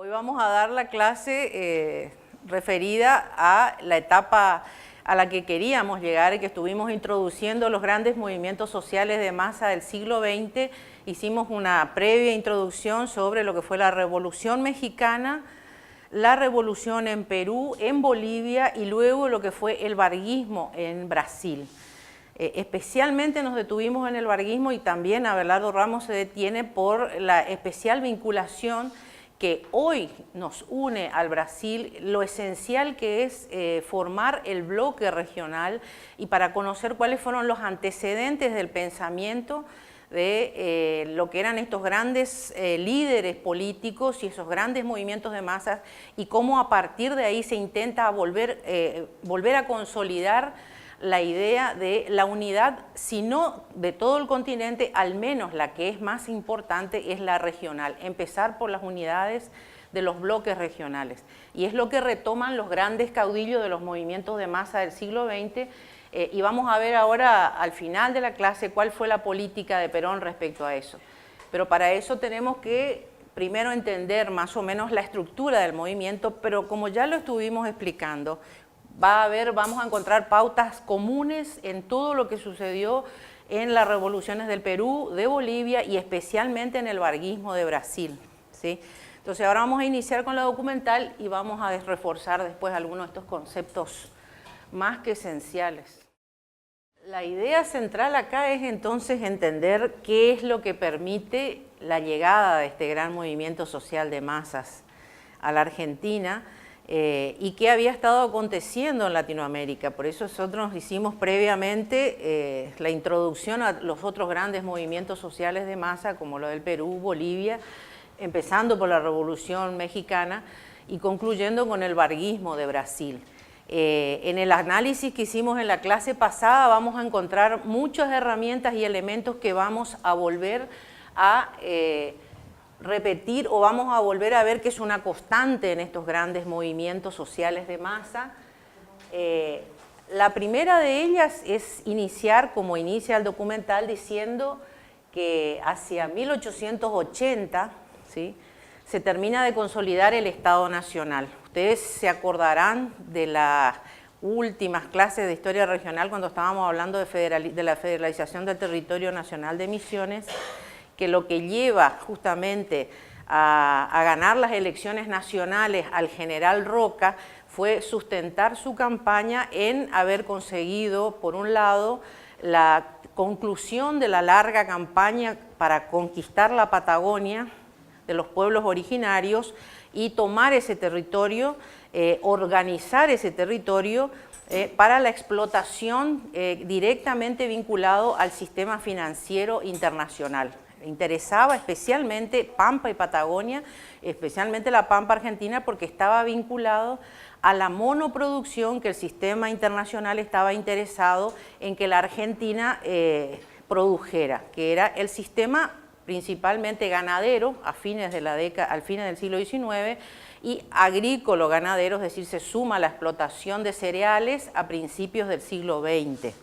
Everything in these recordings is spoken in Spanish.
Hoy vamos a dar la clase referida a la etapa a la que queríamos llegar y que estuvimos introduciendo los grandes movimientos sociales de masa del siglo XX. Hicimos una previa introducción sobre lo que fue la Revolución Mexicana, la Revolución en Perú, en Bolivia y luego lo que fue el varguismo en Brasil. Especialmente nos detuvimos en el varguismo y también Abelardo Ramos se detiene por la especial vinculación que hoy nos une al Brasil, lo esencial que es formar el bloque regional y para conocer cuáles fueron los antecedentes del pensamiento de lo que eran estos grandes líderes políticos y esos grandes movimientos de masas y cómo a partir de ahí se intenta volver a consolidar la idea de la unidad, si no de todo el continente, al menos la que es más importante es la regional, empezar por las unidades de los bloques regionales. Y es lo que retoman los grandes caudillos de los movimientos de masa del siglo XX, y vamos a ver ahora al final de la clase cuál fue la política de Perón respecto a eso. Pero para eso tenemos que primero entender más o menos la estructura del movimiento, pero como ya lo estuvimos explicando, vamos a encontrar pautas comunes en todo lo que sucedió en las revoluciones del Perú, de Bolivia y especialmente en el varguismo de Brasil, ¿sí? Entonces ahora vamos a iniciar con la documental y vamos a reforzar después algunos de estos conceptos más que esenciales. La idea central acá es entonces entender qué es lo que permite la llegada de este gran movimiento social de masas a la Argentina, y qué había estado aconteciendo en Latinoamérica. Por eso nosotros hicimos previamente la introducción a los otros grandes movimientos sociales de masa, como lo del Perú, Bolivia, empezando por la Revolución Mexicana y concluyendo con el varguismo de Brasil. En el análisis que hicimos en la clase pasada vamos a encontrar muchas herramientas y elementos que vamos a volver a repetir o vamos a volver a ver que es una constante en estos grandes movimientos sociales de masa. La primera de ellas es iniciar, como inicia el documental, diciendo que hacia 1880, ¿sí?, se termina de consolidar el Estado Nacional. Ustedes se acordarán de las últimas clases de historia regional cuando estábamos hablando de la federalización del territorio nacional de Misiones, que lo que lleva justamente a ganar las elecciones nacionales al general Roca fue sustentar su campaña en haber conseguido, por un lado, la conclusión de la larga campaña para conquistar la Patagonia de los pueblos originarios y tomar ese territorio, organizar ese territorio para la explotación directamente vinculado al sistema financiero internacional. Interesaba especialmente Pampa y Patagonia, especialmente la Pampa Argentina, porque estaba vinculado a la monoproducción que el sistema internacional estaba interesado en que la Argentina produjera, que era el sistema principalmente ganadero al fines del siglo XIX y agrícola ganadero, es decir, se suma la explotación de cereales a principios del siglo XX.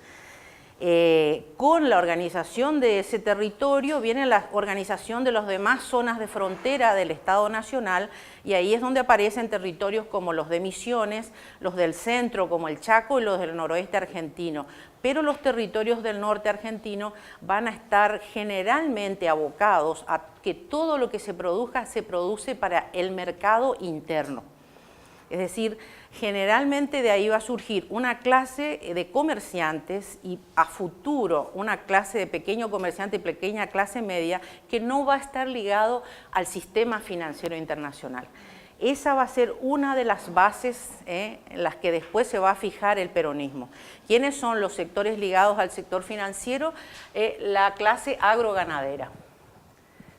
Con la organización de ese territorio viene la organización de las demás zonas de frontera del Estado Nacional y ahí es donde aparecen territorios como los de Misiones, los del centro como el Chaco y los del noroeste argentino. Pero los territorios del norte argentino van a estar generalmente abocados a que todo lo que se produzca se produce para el mercado interno. Es decir, generalmente de ahí va a surgir una clase de comerciantes y a futuro una clase de pequeño comerciante y pequeña clase media que no va a estar ligado al sistema financiero internacional. Esa va a ser una de las bases en las que después se va a fijar el peronismo. ¿Quiénes son los sectores ligados al sector financiero? La clase agroganadera.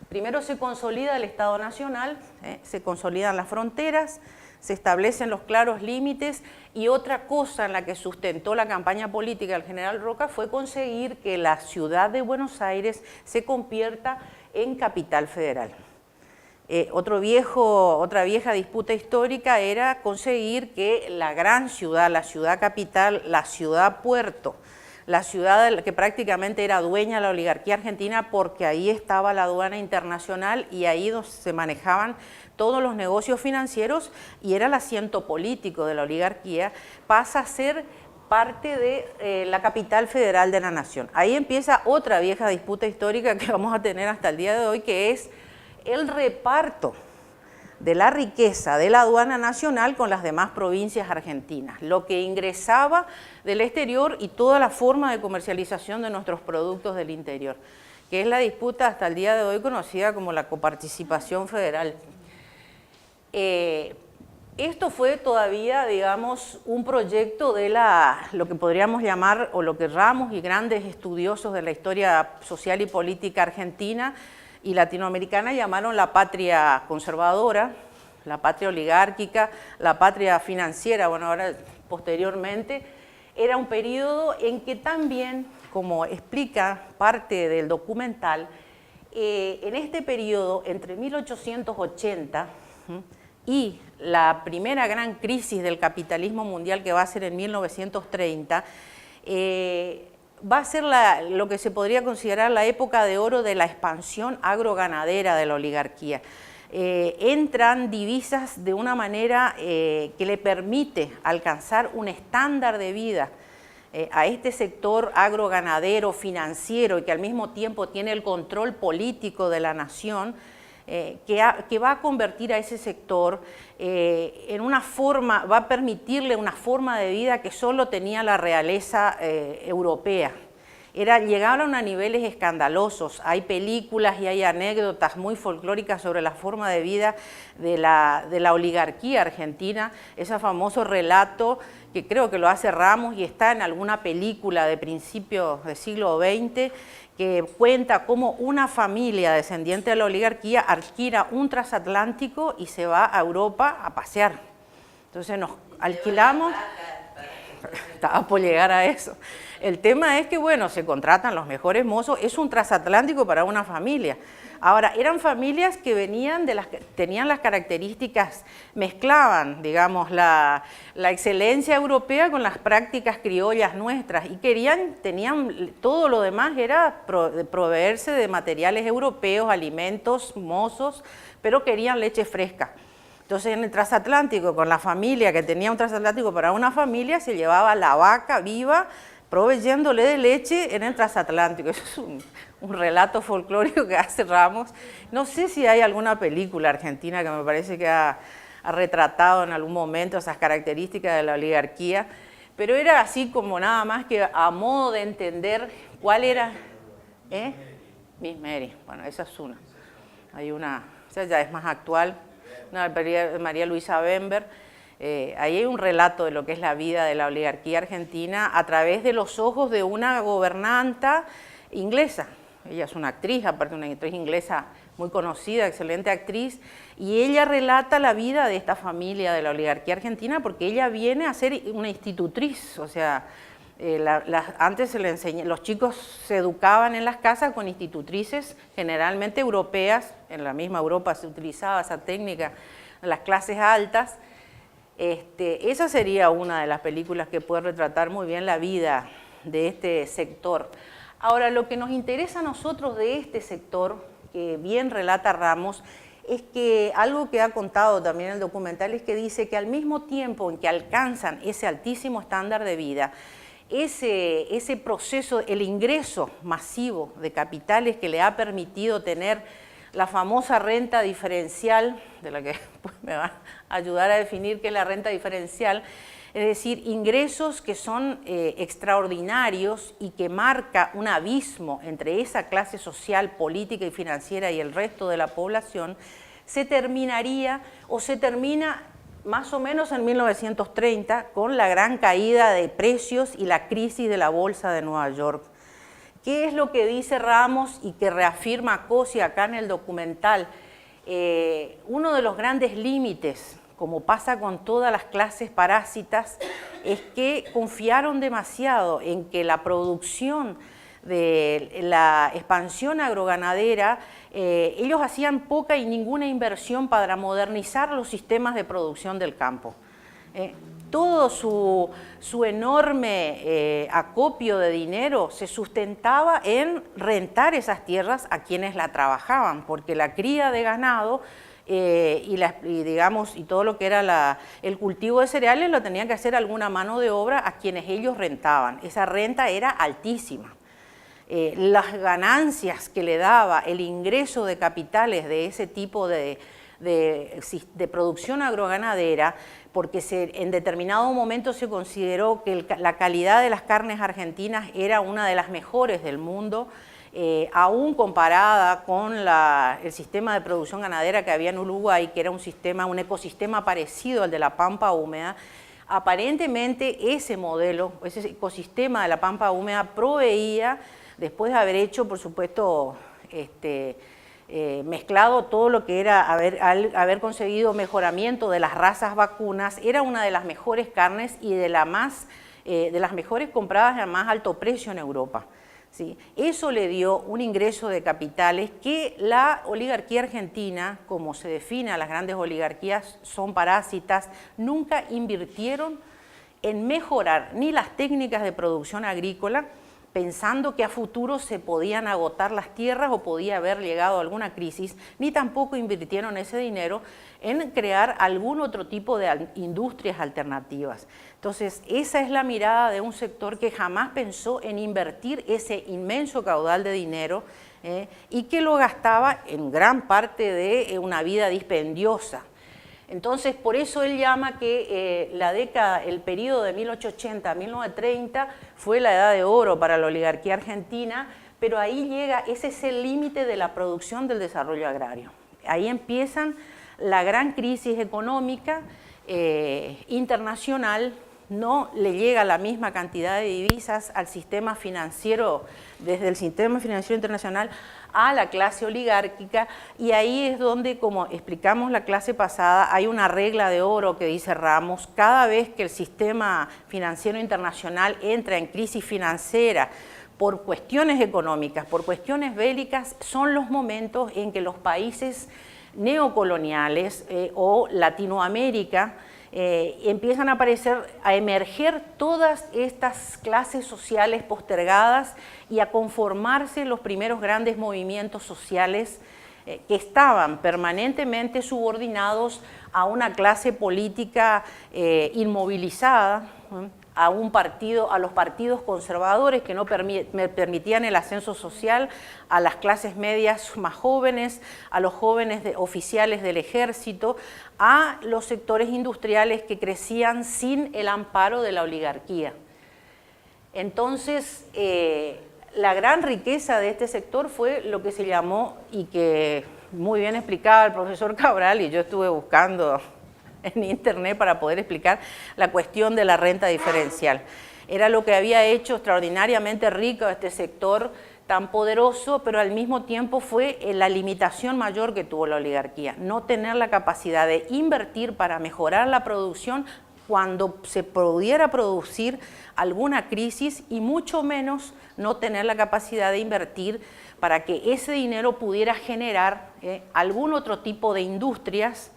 Primero se consolida el Estado Nacional, se consolidan las fronteras, se establecen los claros límites y otra cosa en la que sustentó la campaña política del general Roca fue conseguir que la ciudad de Buenos Aires se convierta en capital federal. Otra vieja disputa histórica era conseguir que la gran ciudad, la ciudad capital, la ciudad puerto, la ciudad que prácticamente era dueña de la oligarquía argentina, porque ahí estaba la aduana internacional y ahí se manejaban todos los negocios financieros y era el asiento político de la oligarquía, pasa a ser parte de la capital federal de la nación. Ahí empieza otra vieja disputa histórica que vamos a tener hasta el día de hoy, que es el reparto de la riqueza de la aduana nacional con las demás provincias argentinas, lo que ingresaba del exterior y toda la forma de comercialización de nuestros productos del interior, que es la disputa hasta el día de hoy conocida como la coparticipación federal. Esto fue todavía, digamos, un proyecto de lo que podríamos llamar, o lo que Ramos y grandes estudiosos de la historia social y política argentina y latinoamericana llamaron la patria conservadora, la patria oligárquica, la patria financiera. Bueno, ahora posteriormente era un periodo en que también, como explica parte del documental, en este periodo entre 1880 y la primera gran crisis del capitalismo mundial, que va a ser en 1930, va a ser lo que se podría considerar la época de oro de la expansión agroganadera de la oligarquía. Entran divisas de una manera que le permite alcanzar un estándar de vida a este sector agroganadero, financiero, y que al mismo tiempo tiene el control político de la nación, que va a convertir a ese sector en una forma, va a permitirle una forma de vida que solo tenía la realeza europea. Llegaron a niveles escandalosos. Hay películas y hay anécdotas muy folclóricas sobre la forma de vida de la oligarquía argentina, ese famoso relato que creo que lo hace Ramos y está en alguna película de principios del siglo XX, que cuenta cómo una familia descendiente de la oligarquía alquila un transatlántico y se va a Europa a pasear. Entonces nos alquilamos, estaba por llegar a eso. El tema es que, bueno, se contratan los mejores mozos, es un transatlántico para una familia. Ahora, eran familias que tenían las características, mezclaban, digamos, la excelencia europea con las prácticas criollas nuestras y tenían todo lo demás, era proveerse de materiales europeos, alimentos, mozos, pero querían leche fresca. Entonces, en el transatlántico, con la familia que tenía un transatlántico para una familia, se llevaba la vaca viva, proveyéndole de leche en el transatlántico. Eso es un relato folclórico que hace Ramos. No sé si hay alguna película argentina que me parece que ha retratado en algún momento esas características de la oligarquía, pero era así como nada más que a modo de entender cuál era... Miss Mary, bueno, esa es una. Hay una, esa ya es más actual, una de María Luisa Bember. Ahí hay un relato de lo que es la vida de la oligarquía argentina a través de los ojos de una gobernanta inglesa. Ella es una actriz, aparte una actriz inglesa muy conocida, excelente actriz, y ella relata la vida de esta familia de la oligarquía argentina porque ella viene a ser una institutriz, o sea, antes se le los chicos se educaban en las casas con institutrices generalmente europeas, en la misma Europa se utilizaba esa técnica en las clases altas. Esa sería una de las películas que puede retratar muy bien la vida de este sector. Ahora, lo que nos interesa a nosotros de este sector, que bien relata Ramos, es que algo que ha contado también el documental es que dice que al mismo tiempo en que alcanzan ese altísimo estándar de vida, ese proceso, el ingreso masivo de capitales que le ha permitido tener la famosa renta diferencial, de la que me va a ayudar a definir qué es la renta diferencial, es decir, ingresos que son extraordinarios y que marca un abismo entre esa clase social, política y financiera y el resto de la población, se terminaría o se termina más o menos en 1930 con la gran caída de precios y la crisis de la bolsa de Nueva York. ¿Qué es lo que dice Ramos y que reafirma Cosi acá en el documental? Uno de los grandes límites, como pasa con todas las clases parásitas, es que confiaron demasiado en que la producción de la expansión agroganadera, ellos hacían poca y ninguna inversión para modernizar los sistemas de producción del campo. Todo su enorme acopio de dinero se sustentaba en rentar esas tierras a quienes la trabajaban, porque la cría de ganado y todo lo que era el cultivo de cereales lo tenía que hacer alguna mano de obra a quienes ellos rentaban. Esa renta era altísima. Las ganancias que le daba el ingreso de capitales de ese tipo de producción agroganadera, porque en determinado momento se consideró que la calidad de las carnes argentinas era una de las mejores del mundo, aún comparada con el sistema de producción ganadera que había en Uruguay, que era un ecosistema parecido al de la pampa húmeda. Aparentemente ese modelo, ese ecosistema de la pampa húmeda proveía, después de haber hecho, por supuesto, mezclado todo lo que era haber conseguido mejoramiento de las razas vacunas, era una de las mejores carnes y de las mejores compradas a más alto precio en Europa. ¿Sí? Eso le dio un ingreso de capitales que la oligarquía argentina, como se define a las grandes oligarquías, son parásitas, nunca invirtieron en mejorar ni las técnicas de producción agrícola, pensando que a futuro se podían agotar las tierras o podía haber llegado alguna crisis, ni tampoco invirtieron ese dinero en crear algún otro tipo de industrias alternativas. Entonces, esa es la mirada de un sector que jamás pensó en invertir ese inmenso caudal de dinero y que lo gastaba en gran parte de una vida dispendiosa. Entonces, por eso él llama que el periodo de 1880 a 1930 fue la edad de oro para la oligarquía argentina, pero ahí ese es el límite de la producción del desarrollo agrario. Ahí empiezan la gran crisis económica internacional, no le llega la misma cantidad de divisas al sistema financiero, desde el sistema financiero internacional a la clase oligárquica, y ahí es donde, como explicamos la clase pasada, hay una regla de oro que dice Ramos: cada vez que el sistema financiero internacional entra en crisis financiera por cuestiones económicas, por cuestiones bélicas, son los momentos en que los países neocoloniales o Latinoamérica empiezan a emerger todas estas clases sociales postergadas y a conformarse los primeros grandes movimientos sociales que estaban permanentemente subordinados a una clase política inmovilizada, a los partidos conservadores que no permitían el ascenso social, a las clases medias más jóvenes, a los jóvenes oficiales del ejército, a los sectores industriales que crecían sin el amparo de la oligarquía. Entonces, la gran riqueza de este sector fue lo que se llamó, y que muy bien explicaba el profesor Cabral, y yo estuve buscando en internet para poder explicar la cuestión de la renta diferencial. Era lo que había hecho extraordinariamente rico a este sector tan poderoso, pero al mismo tiempo fue la limitación mayor que tuvo la oligarquía, no tener la capacidad de invertir para mejorar la producción cuando se pudiera producir alguna crisis, y mucho menos no tener la capacidad de invertir para que ese dinero pudiera generar algún otro tipo de industrias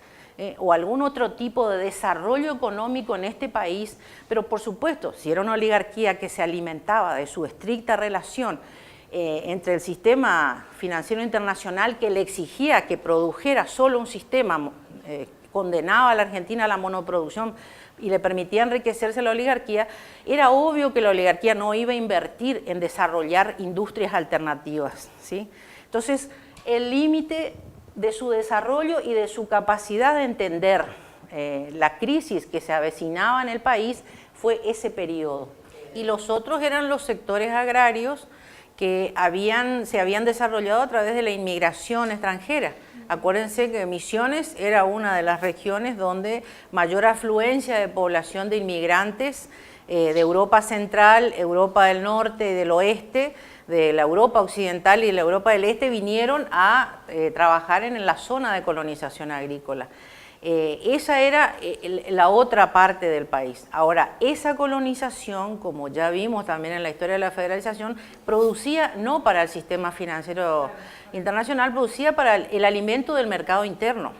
o algún otro tipo de desarrollo económico en este país. Pero por supuesto, si era una oligarquía que se alimentaba de su estricta relación entre el sistema financiero internacional, que le exigía que produjera solo un sistema, condenaba a la Argentina a la monoproducción y le permitía enriquecerse a la oligarquía, era obvio que la oligarquía no iba a invertir en desarrollar industrias alternativas, ¿sí? Entonces, el límite de su desarrollo y de su capacidad de entender la crisis que se avecinaba en el país fue ese periodo. Y los otros eran los sectores agrarios que se habían desarrollado a través de la inmigración extranjera. Acuérdense que Misiones era una de las regiones donde mayor afluencia de población de inmigrantes de Europa Central, Europa del Norte y del Oeste, de la Europa Occidental y la Europa del Este, vinieron a trabajar en la zona de colonización agrícola. Esa era la otra parte del país. Ahora, esa colonización, como ya vimos también en la historia de la federalización, producía no para el sistema financiero internacional, producía para el alimento del mercado interno.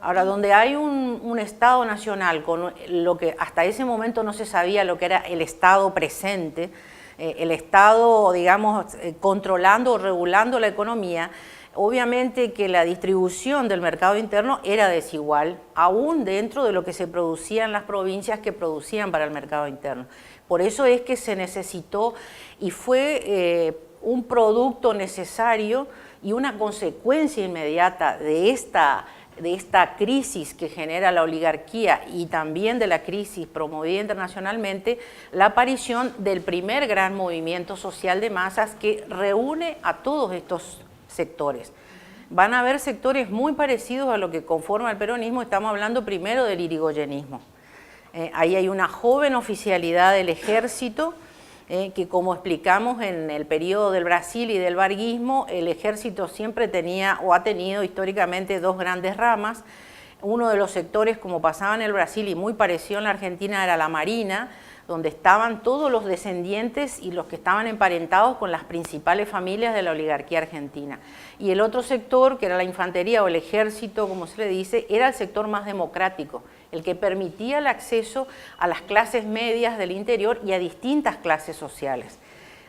Ahora, donde hay un un Estado nacional, con lo que hasta ese momento no se sabía lo que era el Estado presente, el Estado, digamos, controlando o regulando la economía, obviamente que la distribución del mercado interno era desigual, aún dentro de lo que se producía en las provincias que producían para el mercado interno. Por eso es que se necesitó y fue un producto necesario y una consecuencia inmediata de esta crisis que genera la oligarquía y también de la crisis promovida internacionalmente, la aparición del primer gran movimiento social de masas que reúne a todos estos sectores. Van a haber sectores muy parecidos a lo que conforma el peronismo. Estamos hablando primero del irigoyenismo. Ahí hay una joven oficialidad del ejército, que como explicamos en el periodo del Brasil y del varguismo, el ejército siempre tenía o ha tenido históricamente dos grandes ramas. Uno de los sectores, como pasaba en el Brasil y muy parecido en la Argentina, era la Marina, donde estaban todos los descendientes y los que estaban emparentados con las principales familias de la oligarquía argentina. Y el otro sector, que era la infantería o el ejército, como se le dice, era el sector más democrático, el que permitía el acceso a las clases medias del interior y a distintas clases sociales.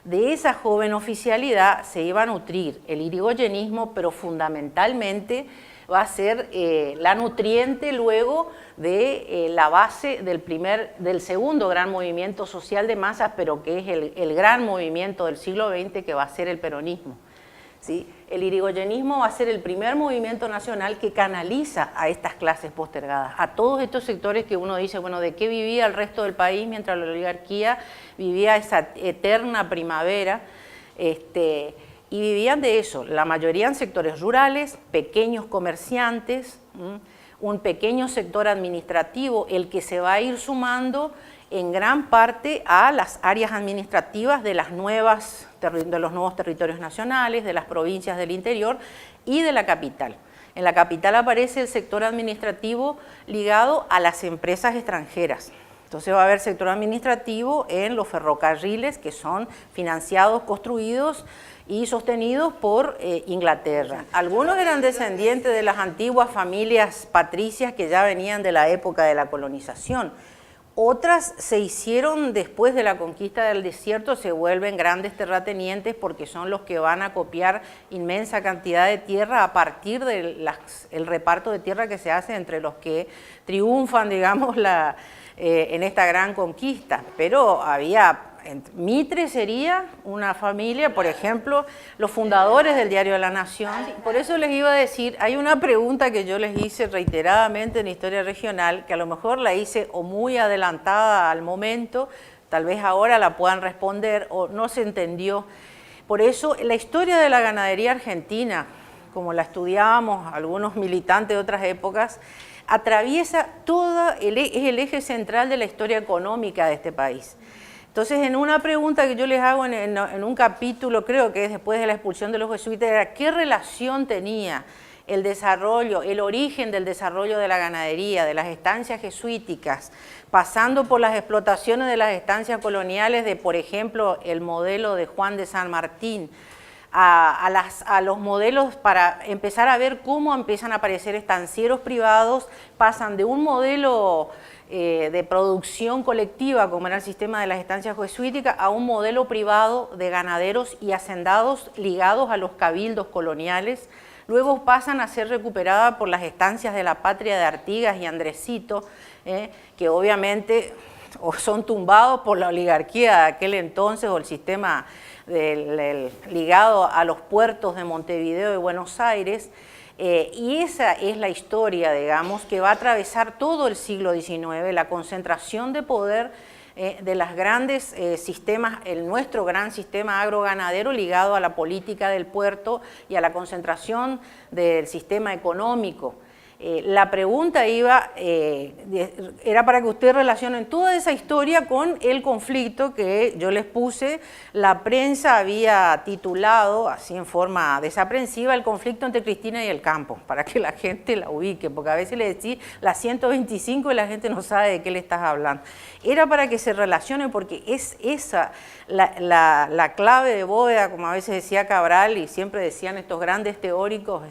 De esa joven oficialidad se iba a nutrir el irigoyenismo, pero fundamentalmente va a ser la nutriente luego de la base del segundo gran movimiento social de masas, pero que es el gran movimiento del siglo XX, que va a ser el peronismo. ¿Sí? El irigoyenismo va a ser el primer movimiento nacional que canaliza a estas clases postergadas, a todos estos sectores que uno dice, bueno, ¿de qué vivía el resto del país mientras la oligarquía vivía esa eterna primavera? Y vivían de eso, la mayoría en sectores rurales, pequeños comerciantes, un pequeño sector administrativo, el que se va a ir sumando en gran parte a las áreas administrativas de los nuevos territorios nacionales, de las provincias del interior y de la capital. En la capital aparece el sector administrativo ligado a las empresas extranjeras. Entonces va a haber sector administrativo en los ferrocarriles que son financiados, construidos y sostenidos por Inglaterra. Algunos eran descendientes de las antiguas familias patricias que ya venían de la época de la colonización. Otras se hicieron después de la conquista del desierto, se vuelven grandes terratenientes porque son los que van a copiar inmensa cantidad de tierra a partir del reparto de tierra que se hace entre los que triunfan, digamos, en esta gran conquista. Pero Mitre sería una familia, por ejemplo, los fundadores del Diario de la Nación. Por eso les iba a decir, hay una pregunta que yo les hice reiteradamente en Historia Regional, que a lo mejor la hice o muy adelantada al momento, tal vez ahora la puedan responder o no se entendió. Por eso la historia de la ganadería argentina, como la estudiábamos algunos militantes de otras épocas, atraviesa es el eje central de la historia económica de este país. Entonces, en una pregunta que yo les hago en un capítulo, creo que es después de la expulsión de los jesuitas, era ¿qué relación tenía el desarrollo, el origen del desarrollo de la ganadería, de las estancias jesuíticas, pasando por las explotaciones de las estancias coloniales de, por ejemplo, el modelo de Juan de San Martín, a los modelos para empezar a ver cómo empiezan a aparecer estancieros privados, pasan de un modelo de producción colectiva, como era el sistema de las estancias jesuíticas, a un modelo privado de ganaderos y hacendados ligados a los cabildos coloniales. Luego pasan a ser recuperadas por las estancias de la patria de Artigas y Andresito, que obviamente o son tumbados por la oligarquía de aquel entonces o el sistema ligado a los puertos de Montevideo y Buenos Aires. Y esa es la historia, digamos, que va a atravesar todo el siglo XIX, la concentración de poder de los grandes sistemas, nuestro gran sistema agroganadero ligado a la política del puerto y a la concentración del sistema económico. La pregunta era para que ustedes relacionen toda esa historia con el conflicto que yo les puse. La prensa había titulado, así en forma desaprensiva, el conflicto entre Cristina y el campo, para que la gente la ubique, porque a veces le decís la 125 y la gente no sabe de qué le estás hablando. Era para que se relacione, porque es esa la clave de bóveda, como a veces decía Cabral y siempre decían estos grandes teóricos,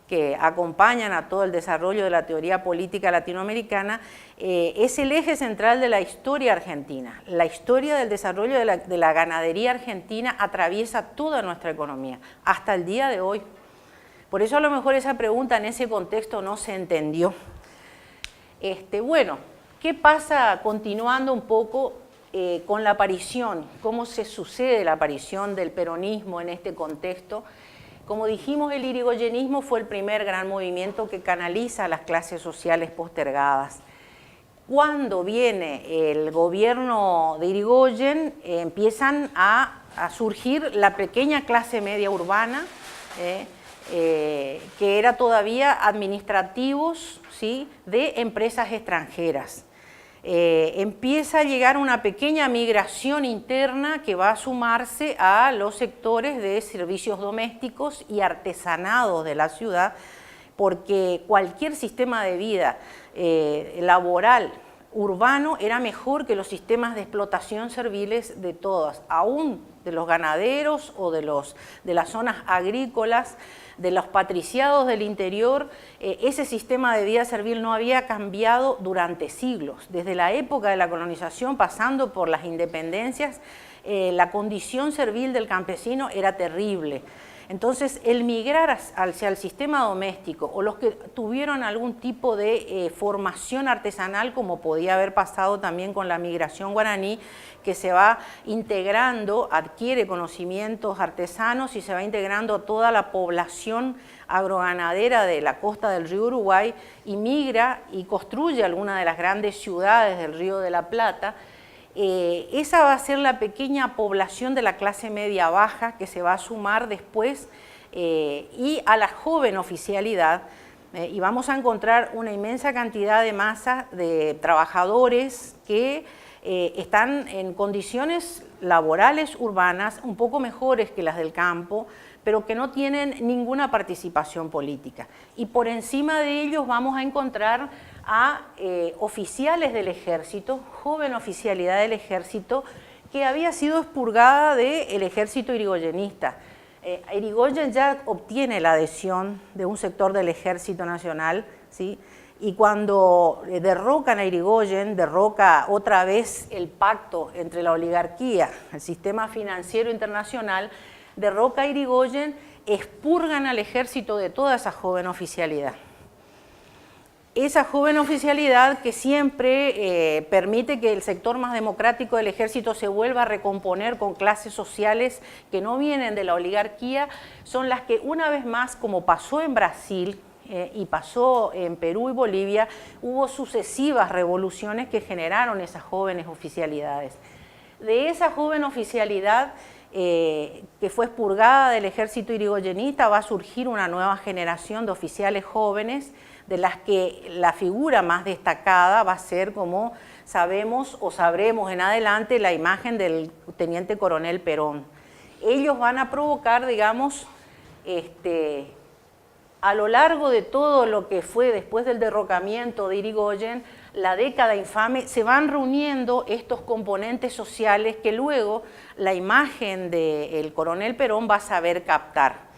que acompañan a todo el desarrollo de la teoría política latinoamericana, es el eje central de la historia argentina. La historia del desarrollo de la ganadería argentina atraviesa toda nuestra economía, hasta el día de hoy. Por eso a lo mejor esa pregunta en ese contexto no se entendió. Bueno, ¿qué pasa continuando un poco con la aparición? ¿Cómo se sucede la aparición del peronismo en este contexto? Como dijimos, el irigoyenismo fue el primer gran movimiento que canaliza a las clases sociales postergadas. Cuando viene el gobierno de Irigoyen, empiezan a surgir la pequeña clase media urbana, que era todavía administrativos, ¿sí?, de empresas extranjeras. Empieza a llegar una pequeña migración interna que va a sumarse a los sectores de servicios domésticos y artesanados de la ciudad, porque cualquier sistema de vida laboral urbano era mejor que los sistemas de explotación serviles de todas, aún de los ganaderos o de las zonas agrícolas, de los patriciados del interior. Ese sistema de vida servil no había cambiado durante siglos. Desde la época de la colonización, pasando por las independencias, la condición servil del campesino era terrible. Entonces, el migrar hacia el sistema doméstico, o los que tuvieron algún tipo de formación artesanal, como podía haber pasado también con la migración guaraní, que se va integrando, adquiere conocimientos artesanos y se va integrando a toda la población agroganadera de la costa del río Uruguay, y migra y construye algunas de las grandes ciudades del Río de la Plata. Esa va a ser la pequeña población de la clase media baja que se va a sumar después y a la joven oficialidad, y vamos a encontrar una inmensa cantidad de masa de trabajadores que están en condiciones laborales urbanas un poco mejores que las del campo, pero que no tienen ninguna participación política. Y por encima de ellos vamos a encontrar a oficiales del ejército, joven oficialidad del ejército, que había sido expurgada del ejército irigoyenista. Irigoyen ya obtiene la adhesión de un sector del ejército nacional, ¿sí?, y cuando derrocan a Irigoyen, derroca otra vez el pacto entre la oligarquía, el sistema financiero internacional, derroca a Irigoyen, expurgan al ejército de toda esa joven oficialidad. Esa joven oficialidad que siempre permite que el sector más democrático del ejército se vuelva a recomponer con clases sociales que no vienen de la oligarquía, son las que una vez más, como pasó en Brasil y pasó en Perú y Bolivia, hubo sucesivas revoluciones que generaron esas jóvenes oficialidades. De esa joven oficialidad que fue expurgada del ejército irigoyenista, va a surgir una nueva generación de oficiales jóvenes, de las que la figura más destacada va a ser, como sabemos o sabremos en adelante, la imagen del teniente coronel Perón. Ellos van a provocar, digamos, a lo largo de todo lo que fue después del derrocamiento de Irigoyen, la década infame, se van reuniendo estos componentes sociales que luego la imagen del coronel Perón va a saber captar.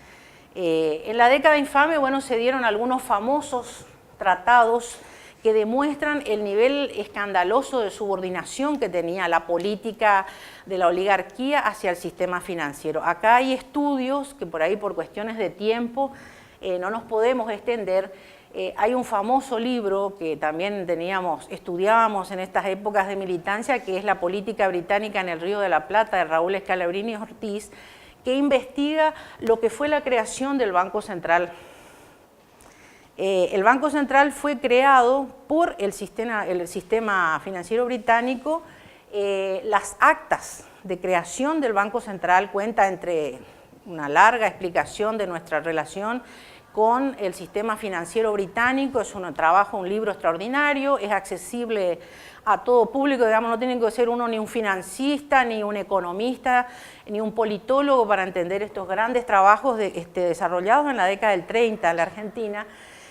En la década infame, bueno, se dieron algunos famosos tratados que demuestran el nivel escandaloso de subordinación que tenía la política de la oligarquía hacia el sistema financiero. Acá hay estudios que por ahí, por cuestiones de tiempo, no nos podemos extender. Hay un famoso libro que también estudiábamos en estas épocas de militancia, que es La política británica en el Río de la Plata, de Raúl Scalabrini Ortiz, que investiga lo que fue la creación del Banco Central. El Banco Central fue creado por el sistema financiero británico. Las actas de creación del Banco Central cuenta entre una larga explicación de nuestra relación con el sistema financiero británico. Es un libro extraordinario, es accesible a todo público, digamos, no tiene que ser uno ni un financista, ni un economista, ni un politólogo para entender estos grandes trabajos desarrollados en la década del 30 en la Argentina.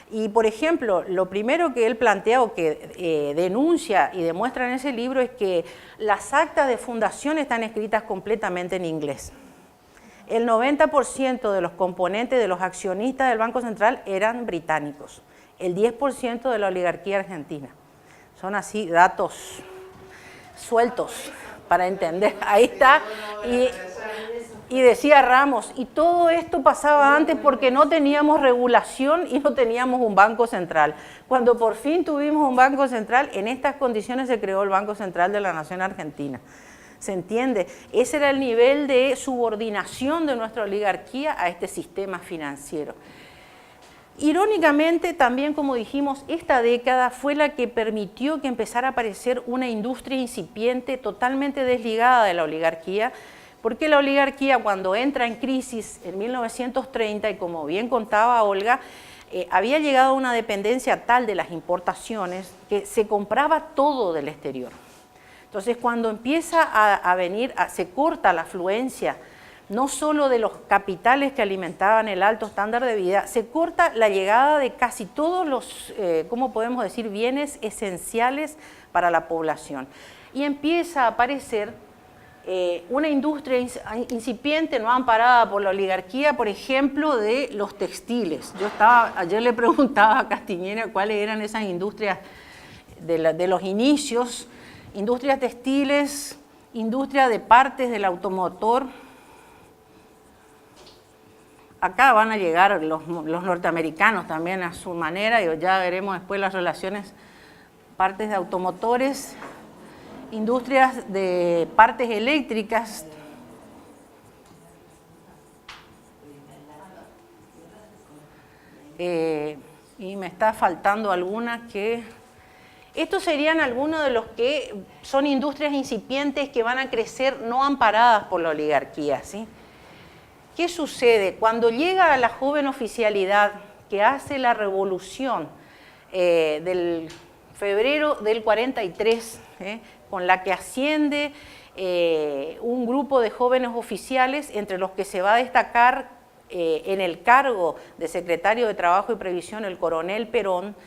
Y, por ejemplo, lo primero que él plantea o que denuncia y demuestra en ese libro es que las actas de fundación están escritas completamente en inglés. el 90% de los componentes de los accionistas del Banco Central eran británicos, el 10% de la oligarquía argentina. Son así datos sueltos para entender. Ahí está. Y decía Ramos, y todo esto pasaba antes porque no teníamos regulación y no teníamos un banco central. Cuando por fin tuvimos un banco central, en estas condiciones se creó el Banco Central de la Nación Argentina. ¿Se entiende? Ese era el nivel de subordinación de nuestra oligarquía a este sistema financiero. Irónicamente, también como dijimos, esta década fue la que permitió que empezara a aparecer una industria incipiente totalmente desligada de la oligarquía, porque la oligarquía cuando entra en crisis en 1930, y como bien contaba Olga, había llegado a una dependencia tal de las importaciones que se compraba todo del exterior. Entonces cuando empieza a venir, se corta la afluencia, no solo de los capitales que alimentaban el alto estándar de vida, se corta la llegada de casi todos los, ¿cómo podemos decir?, bienes esenciales para la población. Y empieza a aparecer una industria incipiente, no amparada por la oligarquía, por ejemplo, de los textiles. Ayer le preguntaba a Castiñera cuáles eran esas industrias de los inicios, industrias textiles, industria de partes del automotor. Acá van a llegar los norteamericanos también a su manera, y ya veremos después las relaciones, partes de automotores, industrias de partes eléctricas, y me está faltando algunas que... Estos serían algunos de los que son industrias incipientes que van a crecer no amparadas por la oligarquía, ¿sí? ¿Qué sucede? Cuando llega a la joven oficialidad que hace la revolución del febrero del 43, con la que asciende un grupo de jóvenes oficiales, entre los que se va a destacar en el cargo de secretario de Trabajo y Previsión el coronel Perón,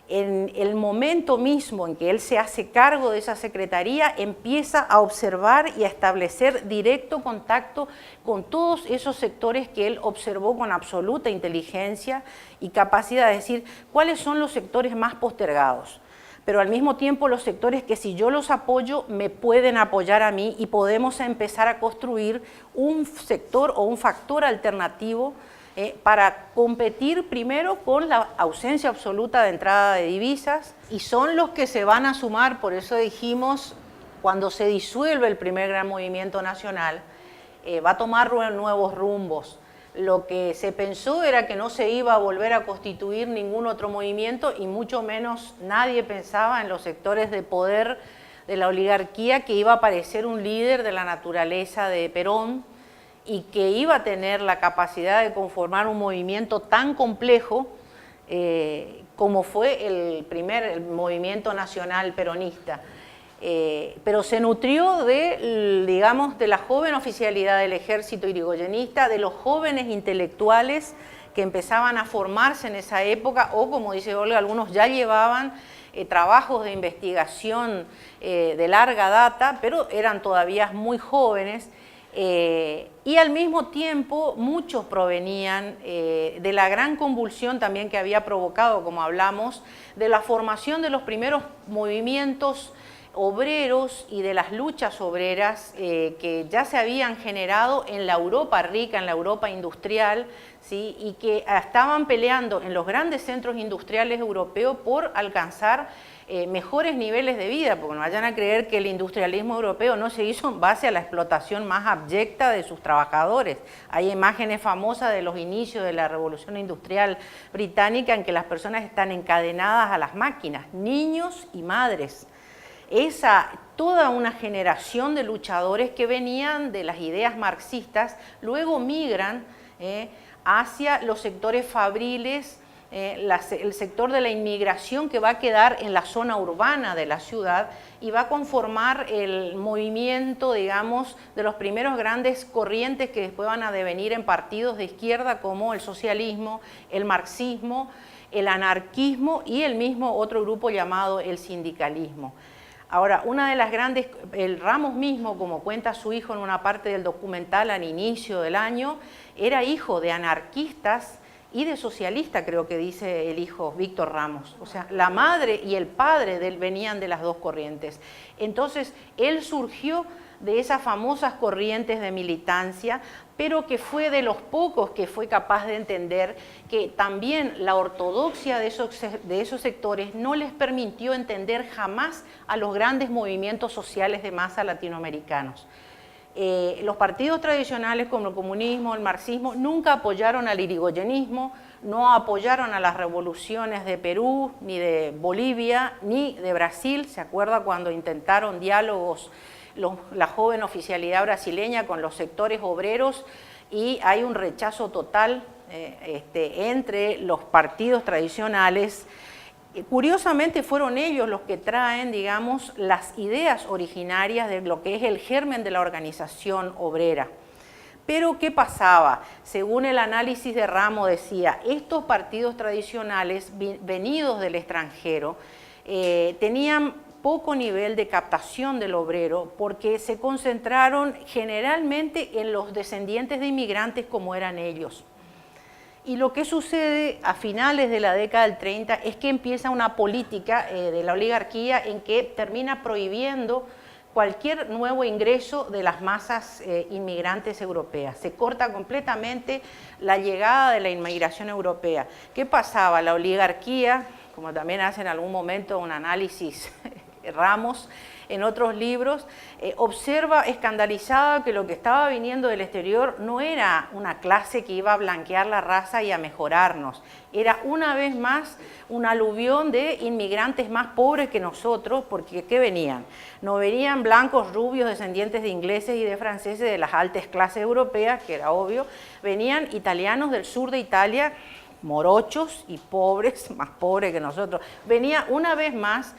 en el momento mismo en que él se hace cargo de esa secretaría, empieza a observar y a establecer directo contacto con todos esos sectores que él observó con absoluta inteligencia y capacidad de decir cuáles son los sectores más postergados, pero al mismo tiempo los sectores que si yo los apoyo me pueden apoyar a mí y podemos empezar a construir un sector o un factor alternativo para competir primero con la ausencia absoluta de entrada de divisas, y son los que se van a sumar. Por eso dijimos, cuando se disuelve el primer gran movimiento nacional, va a tomar nuevos rumbos. Lo que se pensó era que no se iba a volver a constituir ningún otro movimiento, y mucho menos nadie pensaba en los sectores de poder de la oligarquía que iba a aparecer un líder de la naturaleza de Perón, y que iba a tener la capacidad de conformar un movimiento tan complejo como fue el movimiento nacional peronista. Pero se nutrió digamos, de la joven oficialidad del ejército irigoyenista, de los jóvenes intelectuales que empezaban a formarse en esa época, o como dice Olga, algunos ya llevaban trabajos de investigación de larga data, pero eran todavía muy jóvenes. Y al mismo tiempo muchos provenían de la gran convulsión también que había provocado, como hablamos, de la formación de los primeros movimientos obreros y de las luchas obreras que ya se habían generado en la Europa rica, en la Europa industrial, ¿sí? Y que estaban peleando en los grandes centros industriales europeos por alcanzar mejores niveles de vida, porque no vayan a creer que el industrialismo europeo no se hizo en base a la explotación más abyecta de sus trabajadores. Hay imágenes famosas de los inicios de la Revolución Industrial Británica en que las personas están encadenadas a las máquinas, niños y madres. Toda una generación de luchadores que venían de las ideas marxistas, luego migran hacia los sectores fabriles, el sector de la inmigración que va a quedar en la zona urbana de la ciudad y va a conformar el movimiento, digamos, de los primeros grandes corrientes que después van a devenir en partidos de izquierda como el socialismo, el marxismo, el anarquismo y el mismo otro grupo llamado el sindicalismo. Ahora, una de las grandes, el Ramos mismo, como cuenta su hijo en una parte del documental al inicio del año, era hijo de anarquistas y de socialistas, creo que dice el hijo Víctor Ramos. O sea, la madre y el padre de él venían de las dos corrientes. Entonces, él surgió de esas famosas corrientes de militancia, pero que fue de los pocos que fue capaz de entender que también la ortodoxia de esos sectores no les permitió entender jamás a los grandes movimientos sociales de masa latinoamericanos. Los partidos tradicionales como el comunismo, el marxismo, nunca apoyaron al irigoyenismo, no apoyaron a las revoluciones de Perú, ni de Bolivia, ni de Brasil. ¿Se acuerda cuando intentaron diálogos la joven oficialidad brasileña con los sectores obreros y hay un rechazo total entre los partidos tradicionales? Curiosamente fueron ellos los que traen, digamos, las ideas originarias de lo que es el germen de la organización obrera. Pero ¿qué pasaba? Según el análisis de Ramos decía, estos partidos tradicionales venidos del extranjero tenían poco nivel de captación del obrero porque se concentraron generalmente en los descendientes de inmigrantes como eran ellos. Y lo que sucede a finales de la década del 30 es que empieza una política de la oligarquía en que termina prohibiendo cualquier nuevo ingreso de las masas inmigrantes europeas. Se corta completamente la llegada de la inmigración europea. ¿Qué pasaba? La oligarquía, como también hace en algún momento un análisis Ramos en otros libros, observa escandalizada que lo que estaba viniendo del exterior no era una clase que iba a blanquear la raza y a mejorarnos, era una vez más un aluvión de inmigrantes más pobres que nosotros, porque ¿qué venían? No venían blancos, rubios, descendientes de ingleses y de franceses de las altas clases europeas, que era obvio, venían italianos del sur de Italia, morochos y pobres, más pobres que nosotros. Venía una vez más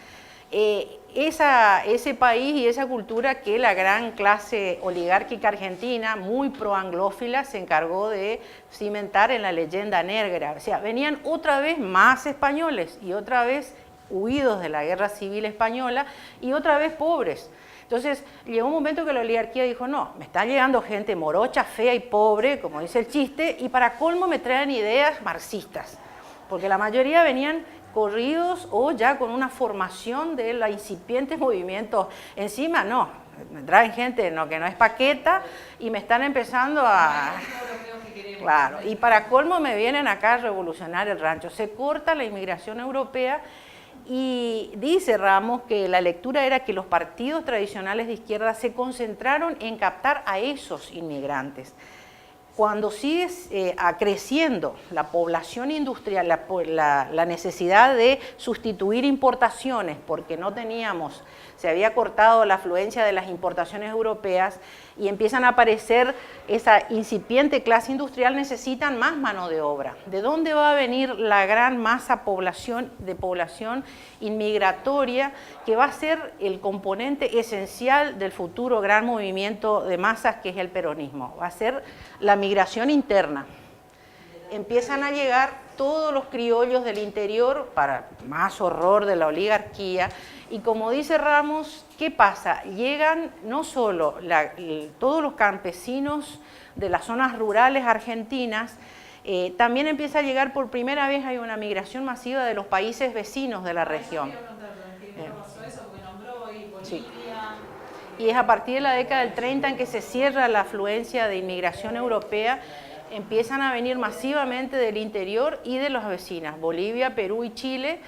ese país y esa cultura que la gran clase oligárquica argentina, muy pro-anglófila, se encargó de cimentar en la leyenda negra. O sea, venían otra vez más españoles y otra vez huidos de la guerra civil española y otra vez pobres. Entonces, llegó un momento que la oligarquía dijo, no, me está llegando gente morocha, fea y pobre, como dice el chiste, y para colmo me traen ideas marxistas, porque la mayoría venían corridos o ya con una formación de los incipientes movimientos. Encima no, me traen gente que no es paqueta y me están empezando a... Claro, y para colmo me vienen acá a revolucionar el rancho. Se corta la inmigración europea y dice Ramos que la lectura era que los partidos tradicionales de izquierda se concentraron en captar a esos inmigrantes. Cuando sigue creciendo la población industrial, la necesidad de sustituir importaciones, porque no teníamos, se había cortado la afluencia de las importaciones europeas y empiezan a aparecer esa incipiente clase industrial, necesitan más mano de obra. ¿De dónde va a venir la gran masa de población inmigratoria que va a ser el componente esencial del futuro gran movimiento de masas que es el peronismo? Va a ser la migración interna. Empiezan a llegar todos los criollos del interior, para más horror de la oligarquía, y como dice Ramos, ¿qué pasa? Llegan no solo todos los campesinos de las zonas rurales argentinas, también empieza a llegar por primera vez, hay una migración masiva de los países vecinos de la región. Sí. Y es a partir de la década del 30 en que se cierra la afluencia de inmigración europea, empiezan a venir masivamente del interior y de las vecinas, Bolivia, Perú y Chile,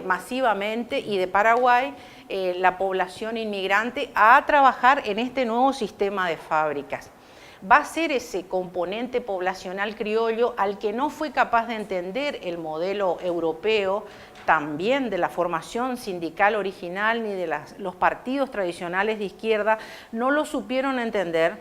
masivamente, y de Paraguay, la población inmigrante a trabajar en este nuevo sistema de fábricas. Va a ser ese componente poblacional criollo al que no fue capaz de entender el modelo europeo, también de la formación sindical original, ni de los partidos tradicionales de izquierda, no lo supieron entender,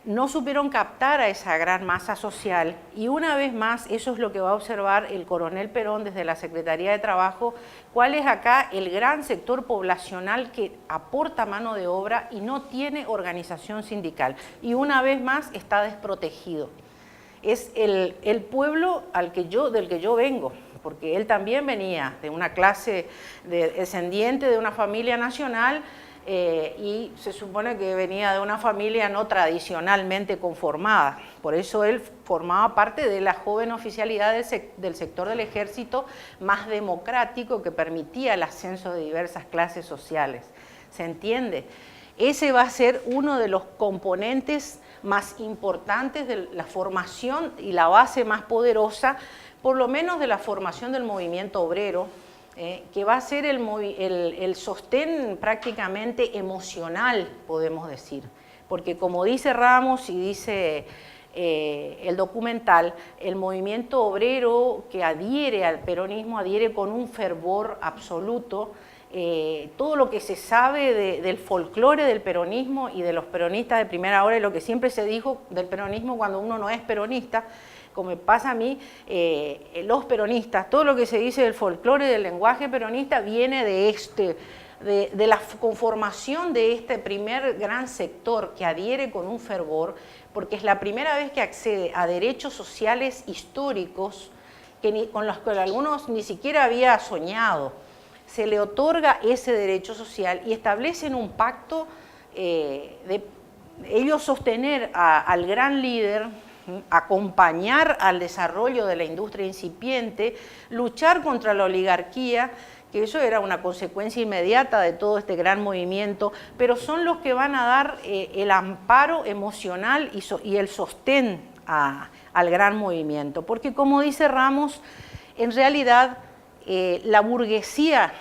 no supieron captar a esa gran masa social, y una vez más eso es lo que va a observar el coronel Perón desde la Secretaría de Trabajo, cuál es acá el gran sector poblacional que aporta mano de obra y no tiene organización sindical, y una vez más está desprotegido. Es el pueblo del que yo vengo, porque él también venía de una clase descendiente de una familia nacional y se supone que venía de una familia no tradicionalmente conformada. Por eso él formaba parte de la joven oficialidad del sector del ejército más democrático que permitía el ascenso de diversas clases sociales. ¿Se entiende? Ese va a ser uno de los componentes más importantes de la formación y la base más poderosa, por lo menos de la formación del movimiento obrero, que va a ser el sostén prácticamente emocional, podemos decir. Porque como dice Ramos y dice el documental, el movimiento obrero que adhiere al peronismo adhiere con un fervor absoluto. Todo lo que se sabe del folclore del peronismo y de los peronistas de primera hora y lo que siempre se dijo del peronismo cuando uno no es peronista, como me pasa a mí, los peronistas, todo lo que se dice del folclore del lenguaje peronista viene de la conformación de este primer gran sector que adhiere con un fervor, porque es la primera vez que accede a derechos sociales históricos con los que algunos ni siquiera había soñado. Se le otorga ese derecho social y establecen un pacto de ellos sostener al gran líder, acompañar al desarrollo de la industria incipiente, luchar contra la oligarquía, que eso era una consecuencia inmediata de todo este gran movimiento, pero son los que van a dar el amparo emocional y el sostén al gran movimiento. Porque como dice Ramos, en realidad la burguesía,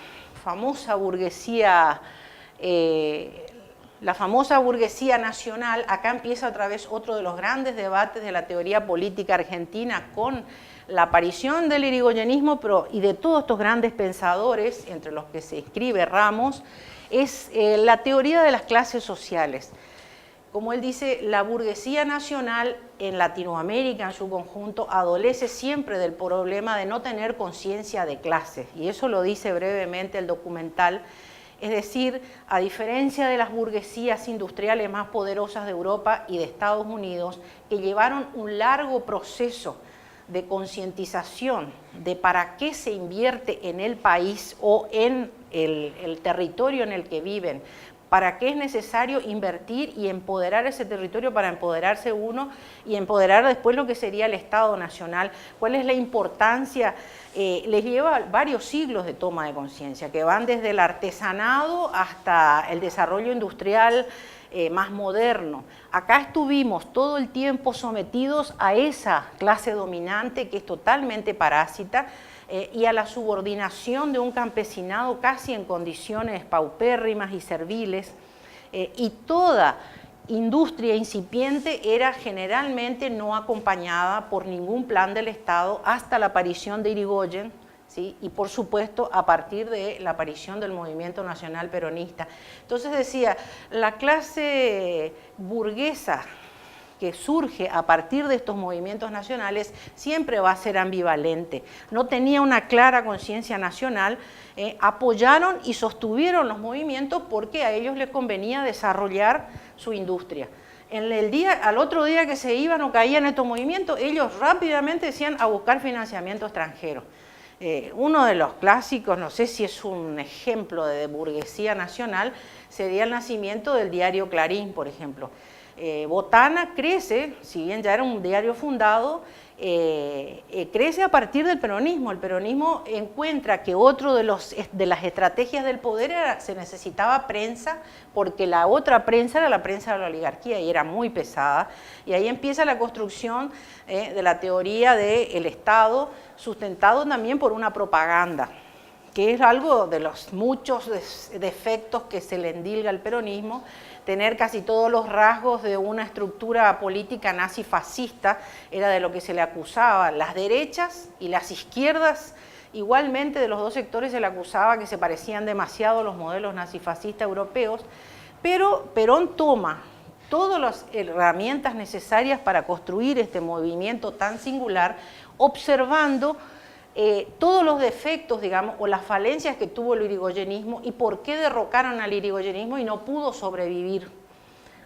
la famosa burguesía nacional, acá empieza otra vez otro de los grandes debates de la teoría política argentina con la aparición del irigoyenismo y de todos estos grandes pensadores, entre los que se inscribe Ramos, es la teoría de las clases sociales. Como él dice, la burguesía nacional en Latinoamérica en su conjunto adolece siempre del problema de no tener conciencia de clase, y eso lo dice brevemente el documental. Es decir, a diferencia de las burguesías industriales más poderosas de Europa y de Estados Unidos, que llevaron un largo proceso de concientización de para qué se invierte en el país o en el territorio en el que viven, para qué es necesario invertir y empoderar ese territorio para empoderarse uno y empoderar después lo que sería el Estado Nacional, cuál es la importancia, les lleva varios siglos de toma de conciencia, que van desde el artesanado hasta el desarrollo industrial más moderno. Acá estuvimos todo el tiempo sometidos a esa clase dominante que es totalmente parásita, y a la subordinación de un campesinado casi en condiciones paupérrimas y serviles, y toda industria incipiente era generalmente no acompañada por ningún plan del Estado hasta la aparición de Irigoyen, ¿sí? Y por supuesto a partir de la aparición del movimiento nacional peronista. Entonces decía, la clase burguesa que surge a partir de estos movimientos nacionales siempre va a ser ambivalente. No tenía una clara conciencia nacional, apoyaron y sostuvieron los movimientos porque a ellos les convenía desarrollar su industria. Al otro día que se iban o caían estos movimientos, ellos rápidamente decían a buscar financiamiento extranjero. Uno de los clásicos, no sé si es un ejemplo de burguesía nacional, sería el nacimiento del diario Clarín, por ejemplo. Botana crece, si bien ya era un diario fundado, crece a partir del peronismo. El peronismo encuentra que otro de las estrategias del poder se necesitaba prensa, porque la otra prensa era la prensa de la oligarquía y era muy pesada, y ahí empieza la construcción de la teoría del Estado, sustentado también por una propaganda, que es algo de los muchos defectos que se le endilga al peronismo, tener casi todos los rasgos de una estructura política nazi-fascista, era de lo que se le acusaba. Las derechas y las izquierdas, igualmente de los dos sectores se le acusaba que se parecían demasiado a los modelos nazifascistas europeos, pero Perón toma todas las herramientas necesarias para construir este movimiento tan singular, observando todos los defectos, digamos, o las falencias que tuvo el irigoyenismo y por qué derrocaron al irigoyenismo y no pudo sobrevivir.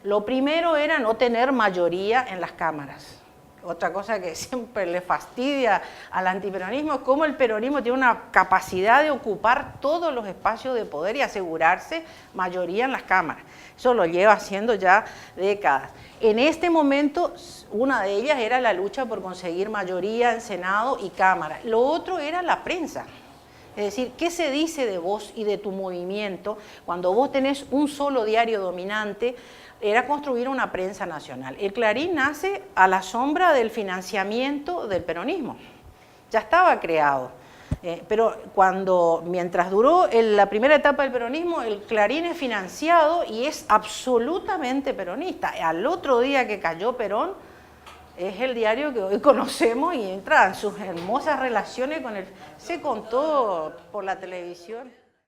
Lo primero era no tener mayoría en las cámaras. otra cosa que siempre le fastidia al antiperonismo, es cómo el peronismo tiene una capacidad de ocupar todos los espacios de poder y asegurarse mayoría en las cámaras. Eso lo lleva haciendo ya décadas. En este momento, una de ellas era la lucha por conseguir mayoría en Senado y Cámara. Lo otro era la prensa. Es decir, ¿qué se dice de vos y de tu movimiento cuando vos tenés un solo diario dominante? Era construir una prensa nacional. El Clarín nace a la sombra del financiamiento del peronismo. Ya estaba creado. Pero mientras duró la primera etapa del peronismo, el Clarín es financiado y es absolutamente peronista. Al otro día que cayó Perón, es el diario que hoy conocemos y entra en sus hermosas relaciones con se contó por la televisión.